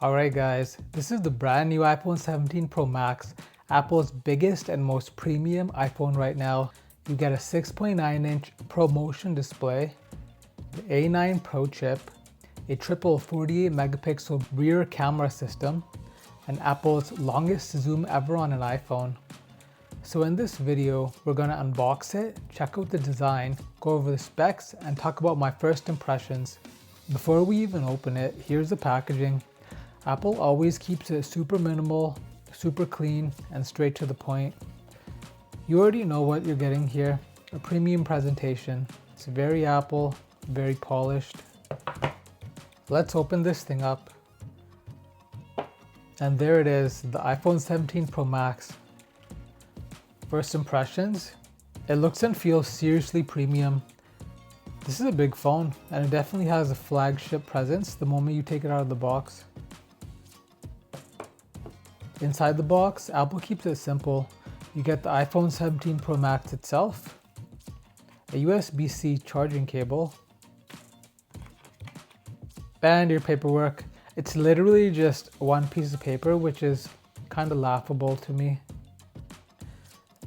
Alright guys, this is the brand new iPhone 17 Pro Max, Apple's biggest and most premium iPhone right now. You get a 6.9-inch ProMotion display, the A9 Pro chip, a triple 48 megapixel rear camera system, and Apple's longest zoom ever on an iPhone. So in this video, we're going to unbox it, check out the design, go over the specs, and talk about my first impressions. Before we even open it, here's the packaging. Apple always keeps it super minimal, super clean, and straight to the point. You already know what you're getting here, a premium presentation. It's very Apple, very polished. Let's open this thing up. And there it is, the iPhone 17 Pro Max. First impressions, it looks and feels seriously premium. This is a big phone, and it definitely has a flagship presence the moment you take it out of the box. Inside the box, Apple keeps it simple. You get the iPhone 17 Pro Max itself, a USB-C charging cable, and your paperwork. It's literally just one piece of paper, which is kind of laughable to me.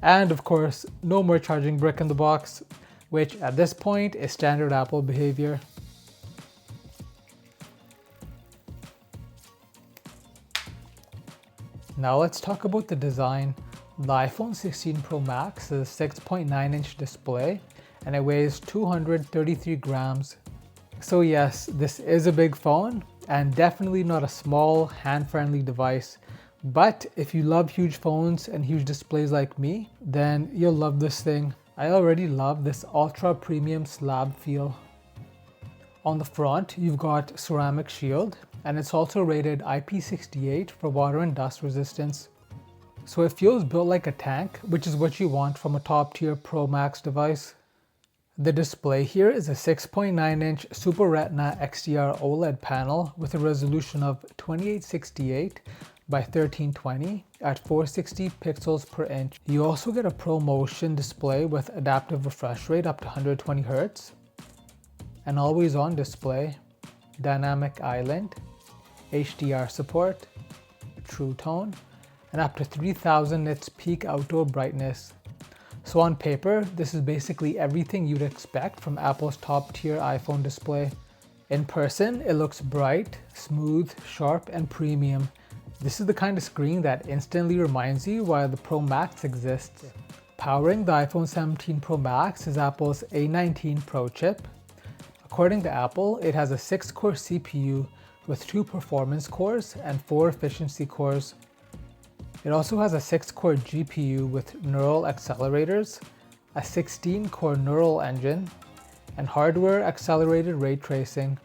And of course, no more charging brick in the box, which at this point is standard Apple behavior. Now let's talk about the design. The iPhone 16 Pro Max is a 6.9-inch display and it weighs 233 grams. So yes, this is a big phone and definitely not a small, hand-friendly device. But if you love huge phones and huge displays like me, then you'll love this thing. I already love this ultra premium slab feel. On the front, you've got ceramic shield, and it's also rated IP68 for water and dust resistance. So it feels built like a tank, which is what you want from a top tier Pro Max device. The display here is a 6.9-inch Super Retina XDR OLED panel with a resolution of 2868 by 1320 at 460 pixels per inch. You also get a ProMotion display with adaptive refresh rate up to 120 Hz, an always-on display, dynamic island, HDR support, True Tone, and up to 3000 nits peak outdoor brightness. So on paper, this is basically everything you'd expect from Apple's top-tier iPhone display. In person, it looks bright, smooth, sharp, and premium. This is the kind of screen that instantly reminds you why the Pro Max exists. Powering the iPhone 17 Pro Max is Apple's A19 Pro chip. According to Apple, it has a 6-core CPU with 2 performance cores and 4 efficiency cores. It also has a 6-core GPU with neural accelerators, a 16-core neural engine, and hardware accelerated ray tracing.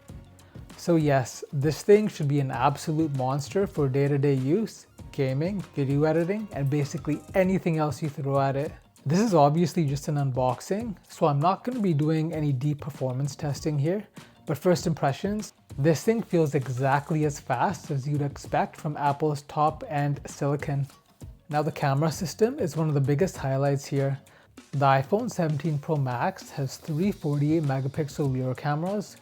So yes, this thing should be an absolute monster for day-to-day use, gaming, video editing, and basically anything else you throw at it. This is obviously just an unboxing, so I'm not going to be doing any deep performance testing here, but first impressions, this thing feels exactly as fast as you'd expect from Apple's top-end silicon. Now the camera system is one of the biggest highlights here. The iPhone 17 Pro Max has 3 48 megapixel rear cameras.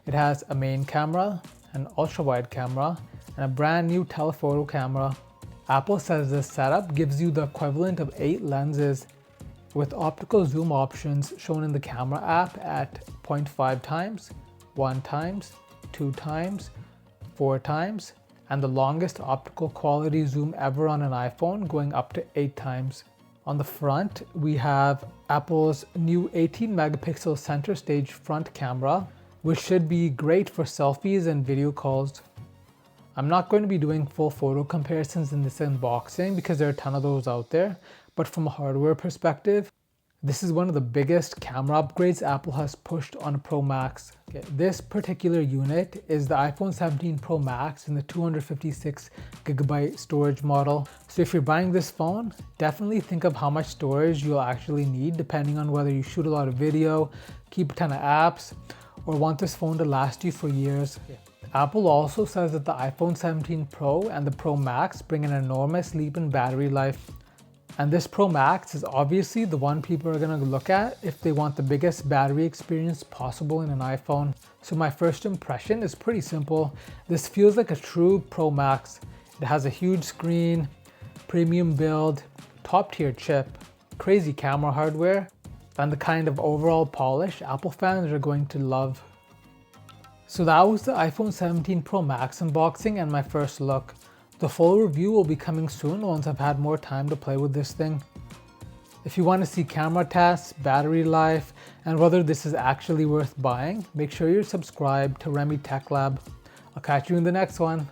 It has a main camera, an ultra-wide camera, and a brand new telephoto camera. Apple says this setup gives you the equivalent of 8 lenses with optical zoom options shown in the camera app at 0.5 times, 1 times, 2 times, 4 times, and the longest optical quality zoom ever on an iPhone going up to 8 times. On the front, we have Apple's new 18 megapixel center stage front camera, which should be great for selfies and video calls. I'm not going to be doing full photo comparisons in this unboxing because there are a ton of those out there, but from a hardware perspective, this is one of the biggest camera upgrades Apple has pushed on a Pro Max. Okay, this particular unit is the iPhone 17 Pro Max in the 256GB storage model. So if you're buying this phone, definitely think of how much storage you'll actually need depending on whether you shoot a lot of video, keep a ton of apps, or want this phone to last you for years. Apple also says that the iPhone 17 Pro and the Pro Max bring an enormous leap in battery life. And this Pro Max is obviously the one people are gonna look at if they want the biggest battery experience possible in an iPhone. So my first impression is pretty simple. This feels like a true Pro Max. It has a huge screen, premium build, top tier chip, crazy camera hardware, and the kind of overall polish Apple fans are going to love. So that was the iPhone 17 Pro Max unboxing and my first look. The full review will be coming soon once I've had more time to play with this thing. If you want to see camera tests, battery life, and whether this is actually worth buying, make sure you're subscribed to Remy Tech Lab. I'll catch you in the next one.